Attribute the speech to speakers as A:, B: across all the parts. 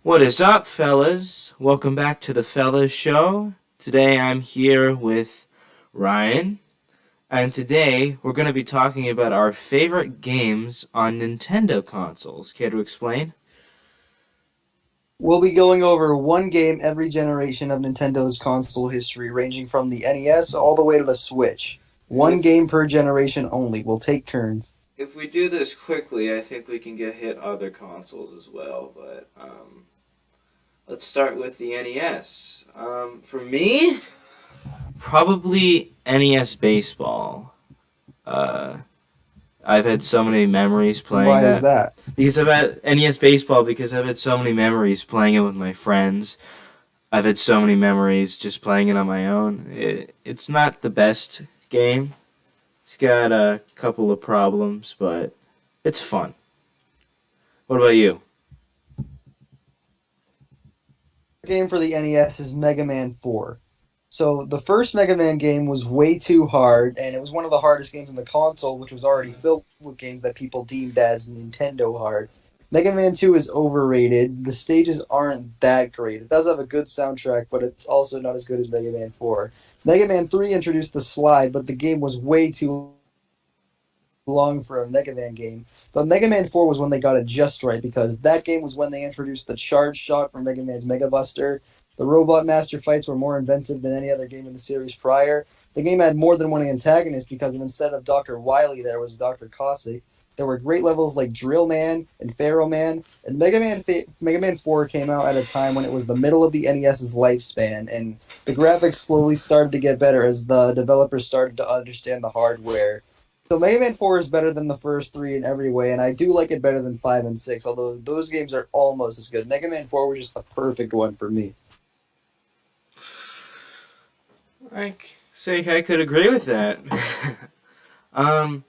A: What is up, fellas? Welcome back to the Fellas Show. Today I'm here with Ryan, and today we're going to be talking about our favorite games on Nintendo consoles. Care to explain?
B: We'll be going over one game every generation of Nintendo's console history, ranging from the NES all the way to the Switch.
A: And
B: One game per generation only. We'll take turns.
A: if we do this quickly, I think we can get hit other consoles as well. But let's start with the NES. For me, probably NES Baseball. Uh, I've had so many memories playing
B: Why is
A: that.
B: that?
A: Because I've had NES Baseball because I've had so many memories playing it with my friends. I've had so many memories just playing it on my own. It's not the best game. It's got a couple of problems, but it's fun. What about you?
B: Game for the NES is Mega Man 4. So the first Mega Man game was way too hard, and it was one of the hardest games on the console, which was already filled with games that people deemed as Nintendo hard. Mega Man 2 is overrated. The stages aren't that great. It does have a good soundtrack, but it's also not as good as Mega Man 4. Mega Man 3 introduced the slide, but the game was way too long for a Mega Man game. But Mega Man 4 was when they got it just right because that game was when they introduced the charge shot from Mega Man's Mega Buster. The Robot Master fights were more inventive than any other game in the series prior. The game had more than one antagonist because instead of Dr. Wily, there was Dr. Cossack. There were great levels like Drill Man and Pharaoh Man, and Mega Man 4 came out at a time when it was the middle of the NES's lifespan, and the graphics slowly started to get better as the developers started to understand the hardware. So Mega Man 4 is better than the first three in every way, and I do like it better than 5 and 6, although those games are almost as good. Mega Man 4 was just the perfect one for me.
A: I say I could agree with that. um,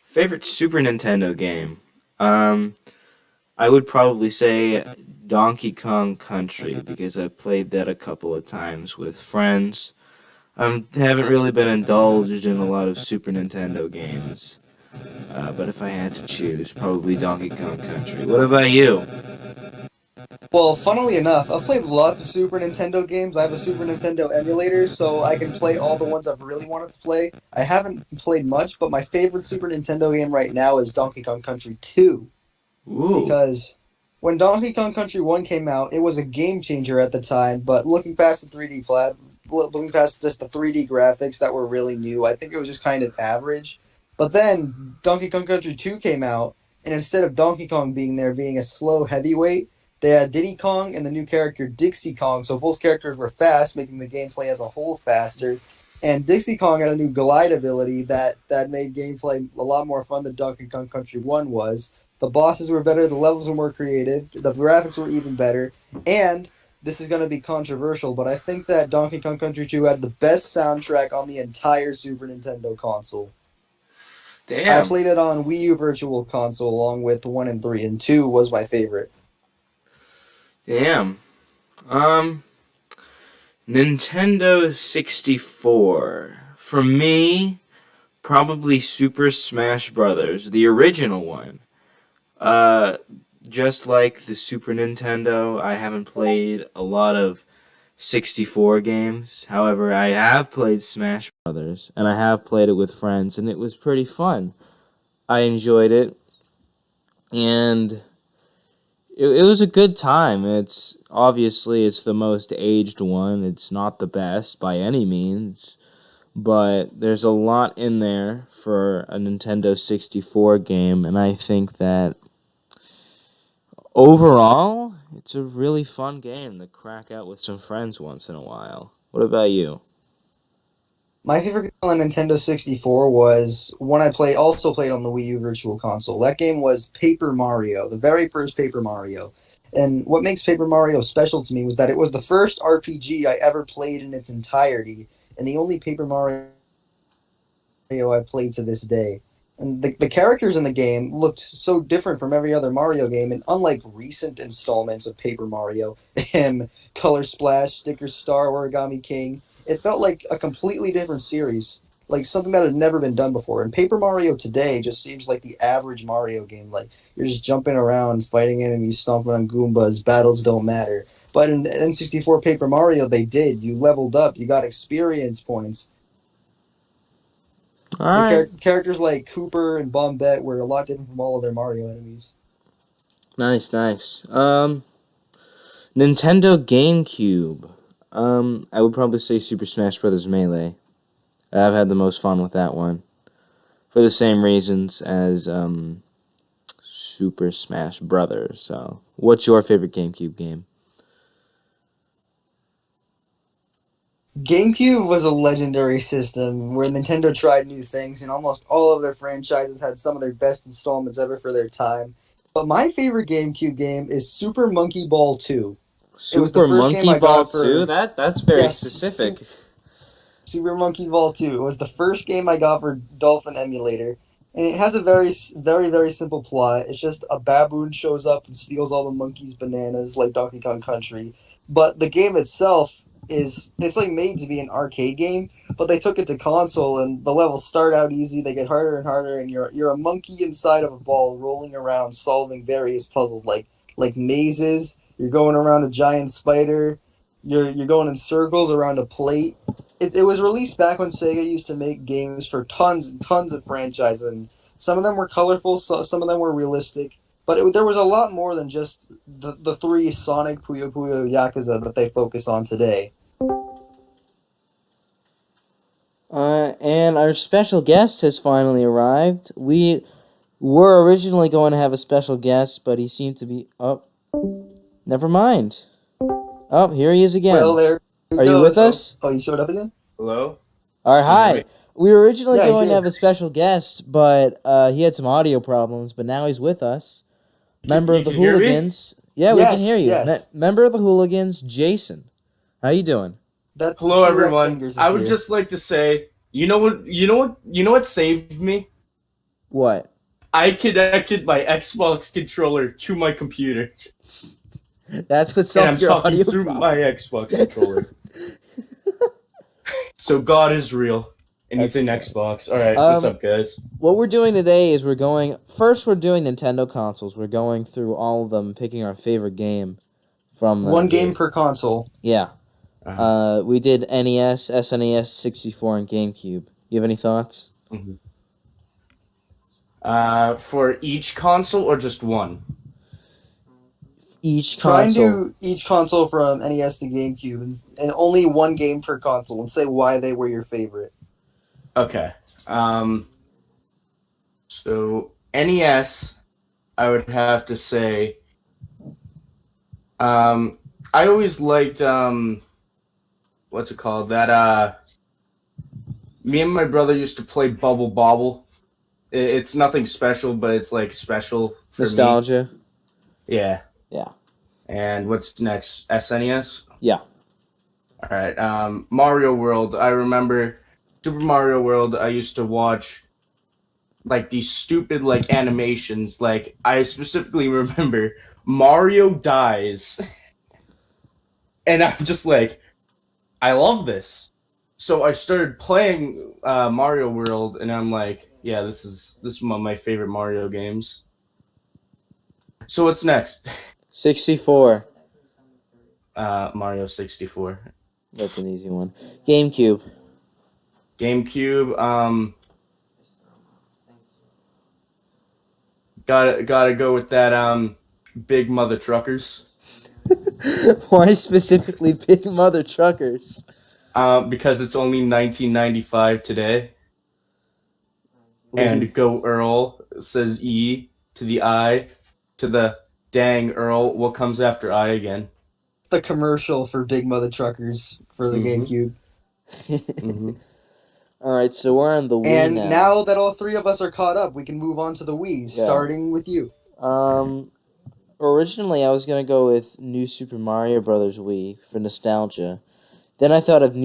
A: Favorite Super Nintendo game? Um, I would probably say Donkey Kong Country because I played that a couple of times with friends. Haven't really been indulged in a lot of Super Nintendo games, but if I had to choose, probably Donkey Kong Country. What about you?
B: Well, funnily enough, I've played lots of Super Nintendo games. I have a Super Nintendo emulator, so I can play all the ones I've really wanted to play. I haven't played much, but my favorite Super Nintendo game right now is Donkey Kong Country 2.
A: Ooh,
B: Because when Donkey Kong Country 1 came out, it was a game changer at the time, but looking past just the 3D graphics that were really new, I think it was just kind of average. But then Donkey Kong Country 2 came out, and instead of Donkey Kong being there being a slow heavyweight, they had Diddy Kong and the new character Dixie Kong, so both characters were fast, making the gameplay as a whole faster. And Dixie Kong had a new glide ability that made gameplay a lot more fun than Donkey Kong Country 1 was. The bosses were better, the levels were more creative, the graphics were even better, and this is going to be controversial, but I think that Donkey Kong Country 2 had the best soundtrack on the entire Super Nintendo console. I
A: damn,
B: played it on Wii U Virtual Console along with 1 and 3, and 2 was my favorite.
A: damn. Um, Nintendo 64. For me, probably Super Smash Brothers, the original one. Uh, just like the Super Nintendo, I haven't played a lot of 64 games. However, I have played Smash Brothers, and I have played it with friends, and it was pretty fun. I enjoyed it, and it was a good time. It's the most aged one. It's not the best by any means, but there's a lot in there for a Nintendo 64 game, and I think that overall, it's a really fun game to crack out with some friends once in a while. What about you?
B: My favorite game on Nintendo 64 was one also played on the Wii U Virtual Console. That game was Paper Mario, the very first Paper Mario. And what makes Paper Mario special to me was that it was the first RPG I ever played in its entirety, and the only Paper Mario I played to this day. And the characters in the game looked so different from every other Mario game, and unlike recent installments of Paper Mario, Color Splash, Sticker Star, Origami King, it felt like a completely different series. like something that had never been done before. And Paper Mario today just seems like the average Mario game. Like you're just jumping around, fighting enemies, stomping on Goombas. Battles don't matter. But in N64 Paper Mario, they did. You leveled up. You got experience points.
A: All
B: The
A: right.
B: characters like Cooper and Bombette were a lot different from all of their Mario enemies.
A: Nice, nice. Nintendo GameCube. I would probably say Super Smash Bros. Melee. I've had the most fun with that one. For the same reasons as Super Smash Brothers. So, what's your favorite GameCube game?
B: GameCube was a legendary system where Nintendo tried new things, and almost all of their franchises had some of their best installments ever for their time. But my favorite GameCube game is Super Monkey Ball 2. It was the
A: Super
B: first game
A: Monkey
B: I
A: Ball
B: got
A: 2?
B: for,
A: That's very
B: yes,
A: specific.
B: Super Monkey Ball 2. It was the first game I got for Dolphin Emulator. And it has a very simple plot. It's just a baboon shows up and steals all the monkeys' bananas like Donkey Kong Country. But the game itself it's like made to be an arcade game, but they took it to console and the levels start out easy, they get harder and harder, and you're a monkey inside of a ball rolling around solving various puzzles like mazes. You're going around a giant spider. You're going in circles around a plate. It was released back when Sega used to make games for tons and tons of franchises, and some of them were colorful, some of them were realistic. But there was a lot more than just the three Sonic, Puyo Puyo, Yakuza that they focus on today.
A: And our special guest has finally arrived. We were originally going to have a special guest, but he seemed to be. Oh, never mind. Oh, here he is
B: Well,
A: again.
B: there he
A: Are you with
B: goes.
A: us?
B: Oh, you showed up again?
C: Hello?
A: All right, hi. We were originally
B: Yeah, he's
A: going to
B: here.
A: have a special guest, but he had some audio problems, but now he's with us. Member of the
C: You can hear me?
A: Hooligans. Yeah, we can hear
B: Yes,
A: you.
B: yes.
A: Member of the Hooligans, Jason. How you doing?
B: That
C: Hello
B: T-Rex
C: everyone.
B: fingers is
C: I would
B: here.
C: just like to say, you know what saved me?
A: What?
C: I connected my Xbox controller to my computer.
A: That's what
C: And I'm
A: solved your
C: talking
A: audio
C: through
A: problem.
C: my Xbox controller. So God is real. And he's in
A: That's
C: Xbox. Alright, what's
A: Um,
C: up guys?
A: What we're doing today is we're doing Nintendo consoles. We're going through all of them, picking our favorite game from
B: One
A: them.
B: game per console.
A: Yeah.
C: Uh-huh.
A: We did NES, SNES, 64, and GameCube. You have any thoughts?
C: Mhm. For each console or just one?
A: Each
B: Try and
A: console.
B: do each console from NES to GameCube, and only one game per console, and say why they were your favorite.
C: Okay. So NES, I would have to say, I always liked, what's it called? Me and my brother used to play Bubble Bobble. It's nothing special, but it's like special for me.
A: Nostalgia.
C: Yeah.
A: Yeah.
C: And what's next? SNES?
A: Yeah.
C: Alright, Mario World. I remember Super Mario World, I used to watch like these stupid like animations. Like I specifically remember Mario dies and I'm just like, I love this. So I started playing Mario World, and I'm like, yeah, this is one of my favorite Mario games. So what's next?
A: 64.
C: Mario 64,
A: That's an easy one. GameCube.
C: GameCube. Gotta go with that. Big Mother Truckers.
A: Why specifically Big Mother Truckers?
C: Because it's only 1995 today. And Go Earl says E to the I to the dang Earl. What comes after I again?
B: The commercial for Big Mother Truckers for the GameCube.
C: Mm-hmm.
A: All right, so we're on the Wii
B: And
A: now.
B: now that all three of us are caught up, we can move on to the Wii, starting with you.
A: Originally I was gonna go with New Super Mario Brothers Wii for nostalgia. Then I thought of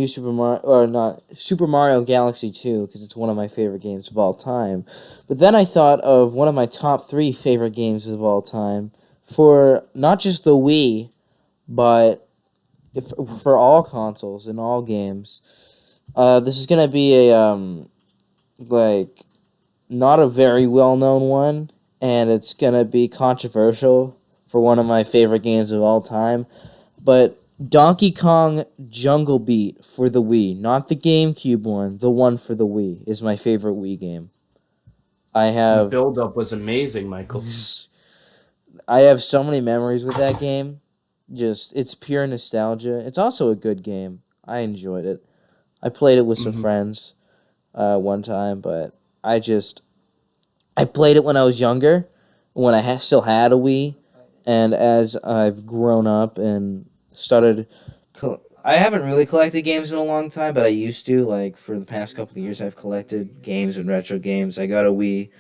A: Super Mario Galaxy 2 because it's one of my favorite games of all time. But then I thought of one of my top 3 favorite games of all time for not just the Wii, but for all consoles and all games. This is gonna be like not a very well known one, and it's gonna be controversial for one of my favorite games of all time. But Donkey Kong Jungle Beat for the Wii, not the GameCube one, the one for the Wii, is my favorite Wii game. I
C: The
A: have
C: build-up was amazing, Michael.
A: I have so many memories with that game. Just it's pure nostalgia. It's also a good game. I enjoyed it. I played it with some
C: Hmm.
A: friends one time, but I just I played it when I was younger, when I still had a Wii, and as I've grown up and started, I haven't really collected games in a long time, but I used to. Like for the past couple of years, I've collected games and retro games. I got a Wii.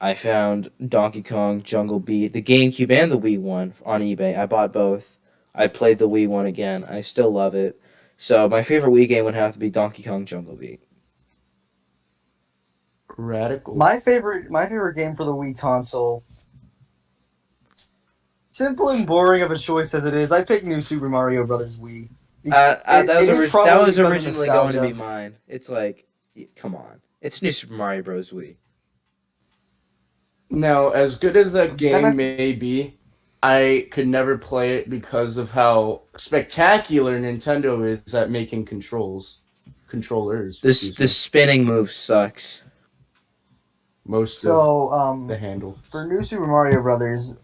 A: I found Donkey Kong Jungle Beat, the GameCube and the Wii one on eBay. I bought both. I played the Wii one again. I still love it. So my favorite Wii game would have to be Donkey Kong Jungle Beat.
C: Radical.
B: My favorite game for the Wii console, simple and boring of a choice as it is, I pick New Super Mario Brothers Wii.
A: That was
B: Because of
A: originally going to be
B: nostalgia.
A: mine. It's like, come on, it's New Super Mario Bros. Wii.
C: Now, as good as that
B: And I,
C: game may be, I could never play it because of how spectacular Nintendo is at making controllers,
A: This
C: excuse me,
A: spinning move sucks.
C: most of
B: so
C: the handles.
B: for New Super Mario Brothers,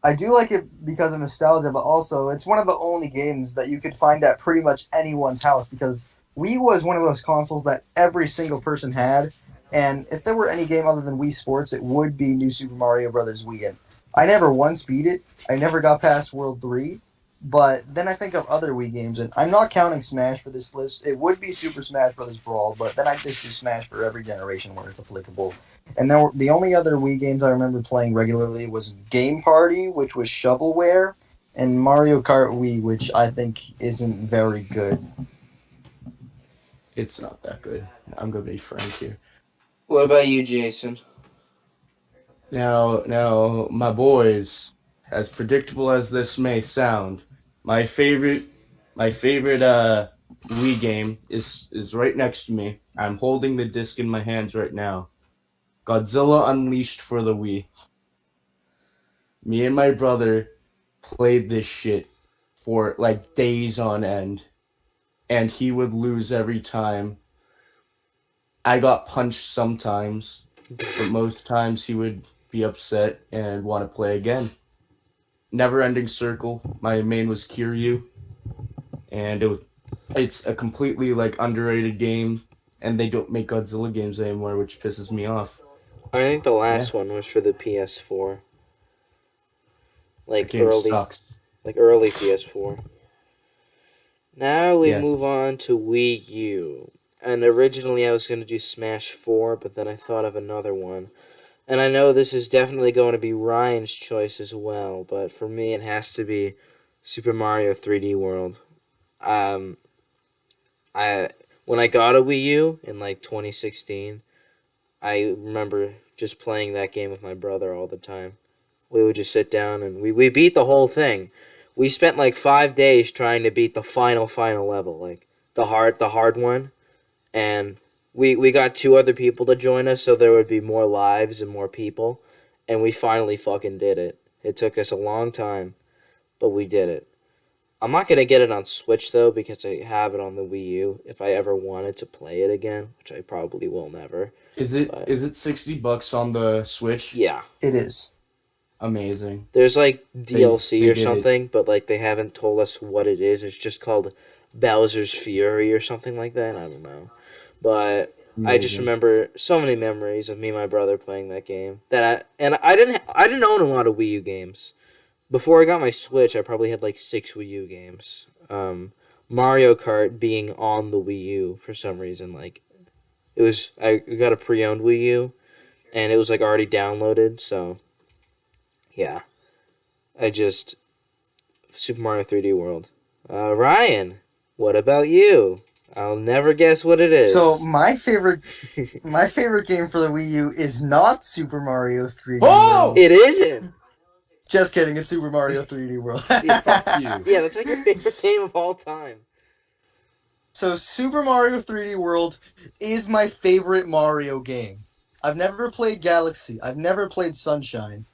B: I do like it because of nostalgia, but also it's one of the only games that you could find at pretty much anyone's house because Wii was one of those consoles that every single person had, and if there were any game other than Wii Sports, it would be New Super Mario Brothers Wii. And I never once beat it. I never got past World 3, but then I think of other Wii games, and I'm not counting Smash for this list. It would be Super Smash Brothers Brawl, but then I just do Smash for every generation where it's applicable. And then the only other Wii games I remember playing regularly was Game Party, which was shovelware, and Mario Kart Wii, which I think isn't very good.
C: It's not that good. I'm gonna be frank here.
A: What about you, Jason?
C: Now, my boys, as predictable as this may sound, my favorite, my favorite Wii game is right next to me. I'm holding the disc in my hands right now. Godzilla Unleashed for the Wii. Me and my brother played this shit for like days on end, and he would lose every time. I got punched sometimes, but most times he would be upset and want to play again. Never ending circle. My main was Kiryu, and it's a completely like underrated game, and they don't make Godzilla games anymore, which pisses me off.
A: I think the
C: Yeah,
A: last one was for the PS4,
C: that
A: like
C: game sucks.
A: early PS4. Now we
C: Yes.
A: move on to Wii U. And originally I was going to do Smash 4, but then I thought of another one. And I know this is definitely going to be Ryan's choice as well, but for me it has to be Super Mario 3D World. Um, I when I got a Wii U in like 2016, I remember just playing that game with my brother all the time. We would just sit down and we beat the whole thing. We spent like 5 days trying to beat the final level, like the hard one, and we got two other people to join us so there would be more lives and more people, and we finally fucking did it. It took us a long time, but we did it. I'm not gonna get it on Switch though because I have it on the Wii U. If I ever wanted to play it again, which I probably will never.
C: Is it
A: But
C: is it $60 on the Switch?
A: yeah,
B: It is.
C: Amazing.
A: there's like
C: They
A: DLC
C: they
A: or
C: did it.
A: something, but like they haven't told us what it is. It's just called Bowser's Fury or something like that. I don't know. But I just
C: Amazing.
A: remember so many memories of me and my brother playing that game. I didn't own a lot of Wii U games. Before I got my Switch, I probably had like 6 Wii U games. Mario Kart being on the Wii U for some reason, like I got a pre-owned Wii U, and it was like already downloaded. So yeah, I just Super Mario 3D World. Ryan, what about you? I'll never guess what it
B: So
A: is.
B: my favorite game for the Wii U is not Super Mario 3D
C: Oh!
B: World.
A: It isn't.
B: Just kidding, it's Super Mario 3D World.
A: Yeah,
C: Fuck you.
A: yeah, that's like your favorite game of all time.
B: So Super Mario 3D World is my favorite Mario game. I've never played Galaxy. I've never played Sunshine.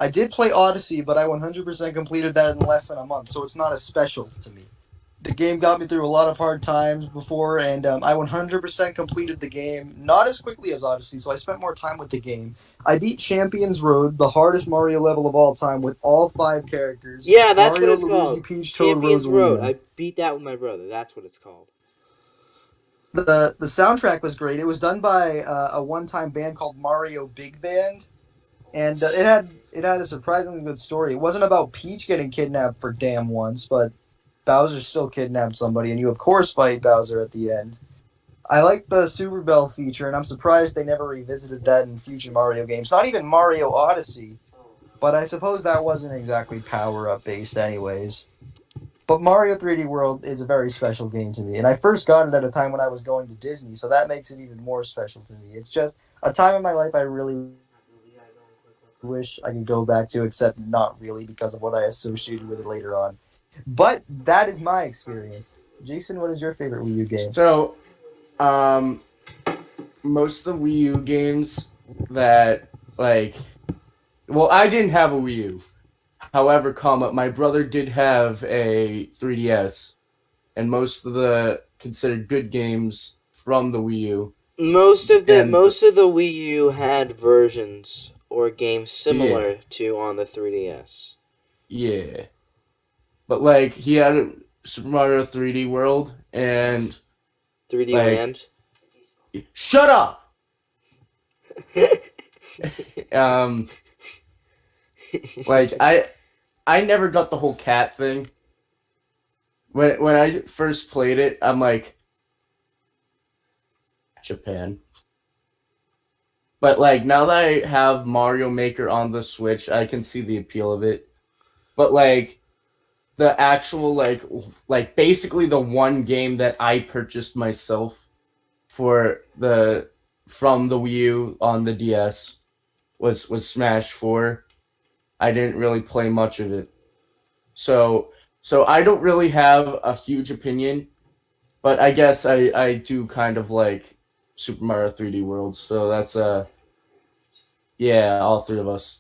B: I did play Odyssey, but I 100% completed that in less than a month, so it's not as special to me. The game got me through a lot of hard times before, and I 100% completed the game, not as quickly as Odyssey, so I spent more time with the game. I beat Champions Road, the hardest Mario level of all time, with all five characters
A: Yeah, that's what
B: Mario,
A: it's
B: Luigi,
A: called.
B: Peach, Toad,
A: Champions Road.
B: Rosalina.
A: I beat that with my brother. That's what it's called.
B: The soundtrack was great. It was done by a one time band called Mario Big Band, and it had a surprisingly good story. It wasn't about Peach getting kidnapped for damn once, but Bowser still kidnapped somebody, and you of course fight Bowser at the end. I like the Super Bell feature, and I'm surprised they never revisited that in future Mario games. Not even Mario Odyssey, but I suppose that wasn't exactly power up based, anyways. But Mario 3D World is a very special game to me, and I first got it at a time when I was going to Disney, so that makes it even more special to me. It's just a time in my life I really wish I could go back to, except not really because of what I associated with it later on. But that is my experience. Jason, what is your favorite Wii U game?
C: So, um, most of the Wii U games that like, well, I didn't have a Wii U. However, my brother did have a 3DS, and most of the considered good games from the Wii U. And
A: Most of the Wii U had versions or games
C: yeah,
A: similar to on the 3DS.
C: yeah. But like he had Super Mario 3D World and
A: 3D
C: like
A: Land.
C: shut up. um like I never got the whole cat thing. When I first played it, I'm like Japan. But like now that I have Mario Maker on the Switch, I can see the appeal of it. But like the actual like basically the one game that I purchased myself for the from the Wii U on the DS was Smash 4. I didn't really play much of it. So so I don't really have a huge opinion, but I guess I do kind of like Super Mario 3D World. So that's yeah, all three of us.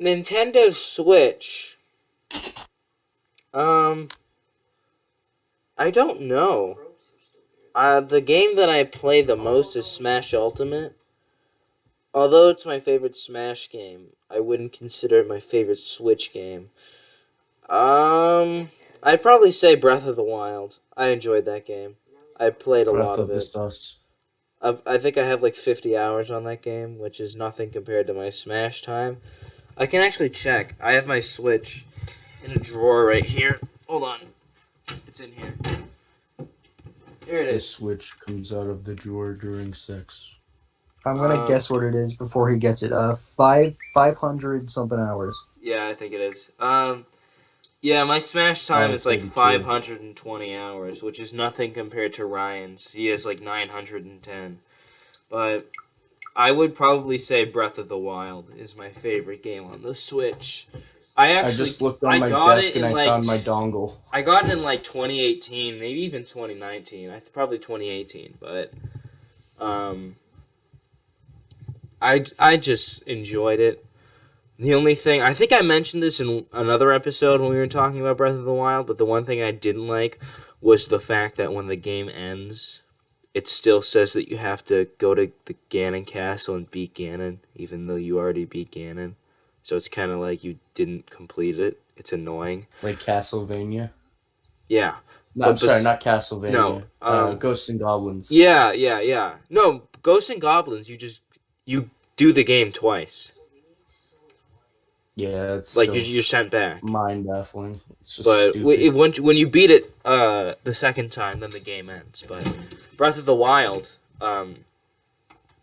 A: Nintendo Switch. Um, I don't know. The game that I play the most is Smash Ultimate. Although it's my favorite Smash game, I wouldn't consider it my favorite Switch game. I'd probably say Breath of the Wild. I enjoyed that game. I played a
C: Breath
A: lot of
C: of the
A: it.
C: Stars.
A: I think I have like 50 hours on that game, which is nothing compared to my Smash time. I can actually check. I have my Switch in a drawer right here. Hold on. It's in here. Here it
C: The
A: is.
C: Switch comes out of the drawer during sex.
B: I'm gonna
A: Um,
B: guess what it is before he gets it. 500 something hours.
A: yeah, I think it is. Yeah, my Smash time is like
C: 532.
A: 520 hours, which is nothing compared to Ryan's. He has like 910. But I would probably say Breath of the Wild is my favorite game on the Switch.
C: I just looked on my
A: got
C: desk
A: it
C: and
A: in
C: I
A: like
C: found my dongle.
A: I got it in like 2018, maybe even 2019. Probably 2018, but um I just enjoyed it. The only thing, I think I mentioned this in another episode when we were talking about Breath of the Wild, but the one thing I didn't like was the fact that when the game ends, it still says that you have to go to the Ganon Castle and beat Ganon, even though you already beat Ganon. So it's kind of like you didn't complete it. It's annoying.
C: Like Castlevania.
A: Yeah.
C: No, I'm
A: But
C: sorry,
A: bes-
C: not
A: no.
C: Castlevania. Ghosts and Goblins.
A: Yeah. No, Ghosts and Goblins, you do the game twice.
C: Yeah, it's
A: Like
C: still
A: you're sent back.
C: mind baffling. It's just
A: But
C: stupid.
A: when you beat it the second time, then the game ends. But Breath of the Wild,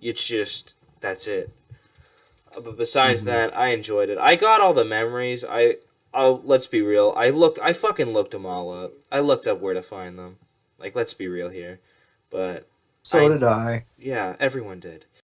A: it's just that's it. But besides
C: Mhm.
A: that, I enjoyed it. I got all the memories. Let's be real. I fucking looked them all up. I looked up where to find them. Like let's be real here. But
B: So
A: I
B: did I.
A: yeah, everyone did.